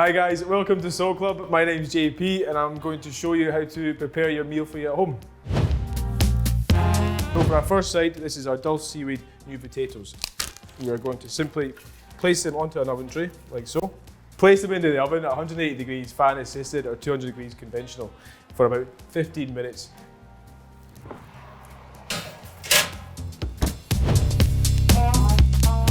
Hi guys, welcome to Soul Club. My name's JP and I'm going to show you how to prepare your meal for you at home. So for our first side, this is our dulse seaweed new potatoes. We are going to simply place them onto an oven tray, like so. Place them into the oven at 180 degrees fan assisted or 200 degrees conventional for about 15 minutes.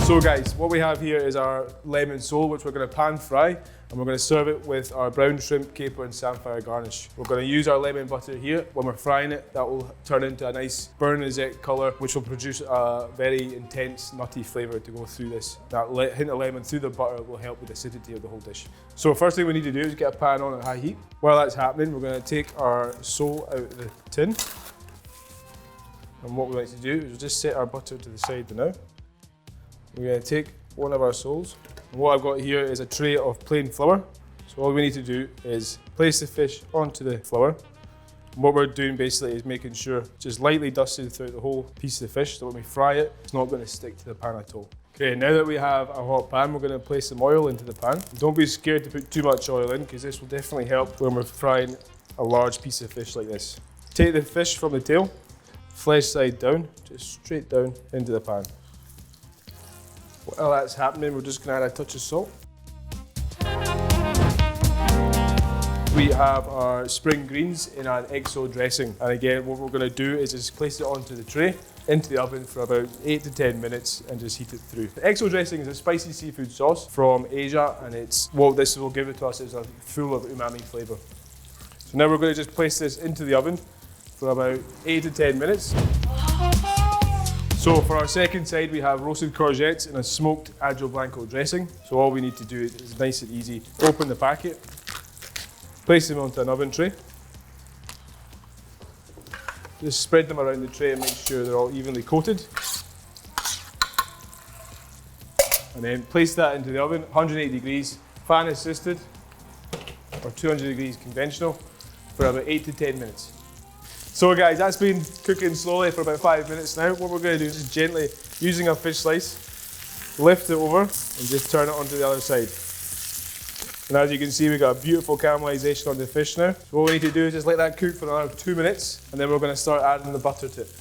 So guys, what we have here is our lemon sole, which we're going to pan fry, and we're going to serve it with our brown shrimp, caper and samphire garnish. We're going to use our lemon butter here. When we're frying it, that will turn into a nice burn rosette colour, which will produce a very intense nutty flavour to go through this. That hint of lemon through the butter will help with the acidity of the whole dish. So first thing we need to do is get a pan on at high heat. While that's happening, we're going to take our sole out of the tin. And what we like to do is just set our butter to the side now. We're going to take one of our soles. And what I've got here is a tray of plain flour. So all we need to do is place the fish onto the flour. And what we're doing basically is making sure just lightly dusted throughout the whole piece of the fish, so when we fry it, it's not going to stick to the pan at all. Okay, now that we have a hot pan, we're going to place some oil into the pan. Don't be scared to put too much oil in, because this will definitely help when we're frying a large piece of fish like this. Take the fish from the tail, flesh side down, just straight down into the pan. While that's happening, we're just going to add a touch of salt. We have our spring greens in an XO dressing. And again, what we're going to do is just place it onto the tray, into the oven for about 8 to 10 minutes and just heat it through. The XO dressing is a spicy seafood sauce from Asia, and what this will give it to us is a full of umami flavour. So now we're going to just place this into the oven for about 8 to 10 minutes. So for our second side, we have roasted courgettes in a smoked aglio blanco dressing. So all we need to do is nice and easy. Open the packet, place them onto an oven tray. Just spread them around the tray and make sure they're all evenly coated. And then place that into the oven, 180 degrees, fan assisted, or 200 degrees conventional, for about 8 to 10 minutes. So guys, that's been cooking slowly for about 5 minutes now. What we're going to do is just gently, using a fish slice, lift it over and just turn it onto the other side. And as you can see, we've got a beautiful caramelization on the fish now. So what we need to do is just let that cook for another 2 minutes, and then we're going to start adding the butter to it.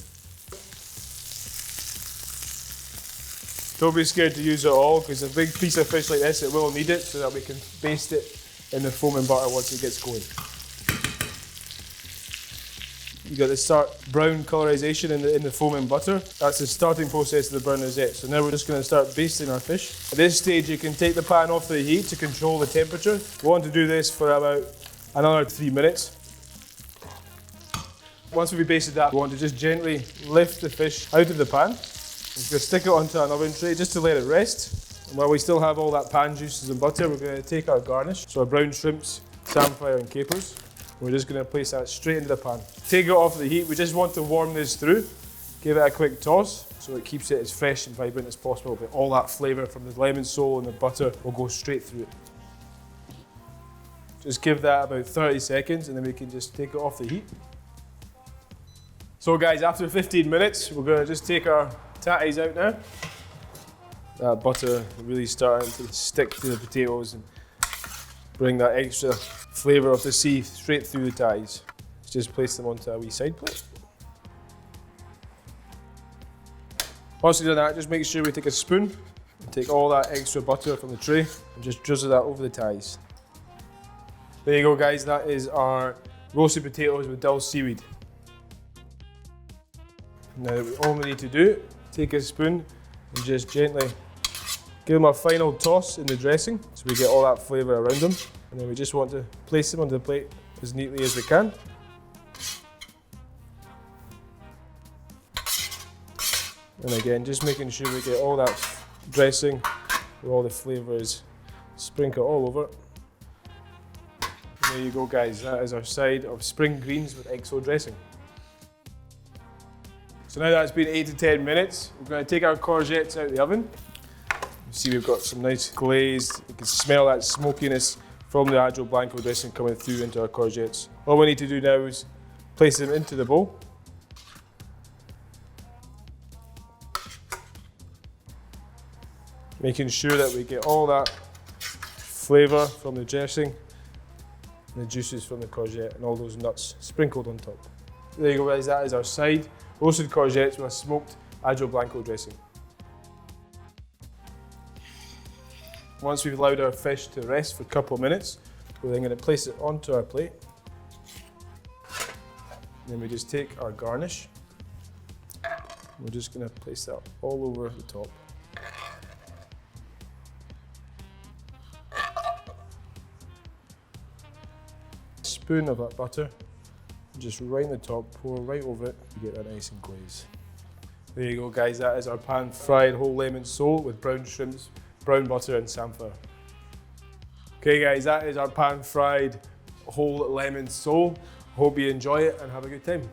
Don't be scared to use it all, because a big piece of fish like this, it will need it so that we can baste it in the foaming butter once it gets going. You got the start brown colorization in the foaming butter. That's the starting process of the burn rosette. So now we're just going to start basting our fish. At this stage, you can take the pan off the heat to control the temperature. We want to do this for about another 3 minutes. Once we've basted that, we want to just gently lift the fish out of the pan. We're going to stick it onto an oven tray just to let it rest. And while we still have all that pan juices and butter, we're going to take our garnish. So our brown shrimps, samphire and capers. We're just going to place that straight into the pan. Take it off the heat. We just want to warm this through. Give it a quick toss so it keeps it as fresh and vibrant as possible. But all that flavour from the lemon sole and the butter will go straight through it. Just give that about 30 seconds and then we can just take it off the heat. So guys, after 15 minutes, we're going to just take our tatties out now. That butter really starting to stick to the potatoes and bring that extra flavour of the sea straight through the tatties. Just place them onto a wee side plate. Once you've done that, just make sure we take a spoon and take all that extra butter from the tray and just drizzle that over the tatties. There you go guys, that is our roasted potatoes with dulse seaweed. Now all we need to do, take a spoon and just gently give them a final toss in the dressing so we get all that flavour around them. And then we just want to place them onto the plate as neatly as we can. And again, just making sure we get all that dressing where all the flavour is sprinkled all over. And there you go guys, that is our side of spring greens with XO dressing. So now that's been 8 to 10 minutes, we're going to take our courgettes out of the oven. You see we've got some nice glazed, you can smell that smokiness from the aglio blanco dressing coming through into our courgettes. All we need to do now is place them into the bowl. Making sure that we get all that flavour from the dressing, and the juices from the courgette, and all those nuts sprinkled on top. There you go guys, that is our side. Roasted courgettes with a smoked aglio blanco dressing. Once we've allowed our fish to rest for a couple of minutes, we're then going to place it onto our plate. And then we just take our garnish. We're just going to place that all over the top. Spoon of that butter, just right in the top, pour right over it to get that nice and glaze. There you go guys, that is our pan-fried whole lemon sole with brown shrimps, brown butter and samphire. Okay guys, that is our pan-fried whole lemon sole. Hope you enjoy it and have a good time.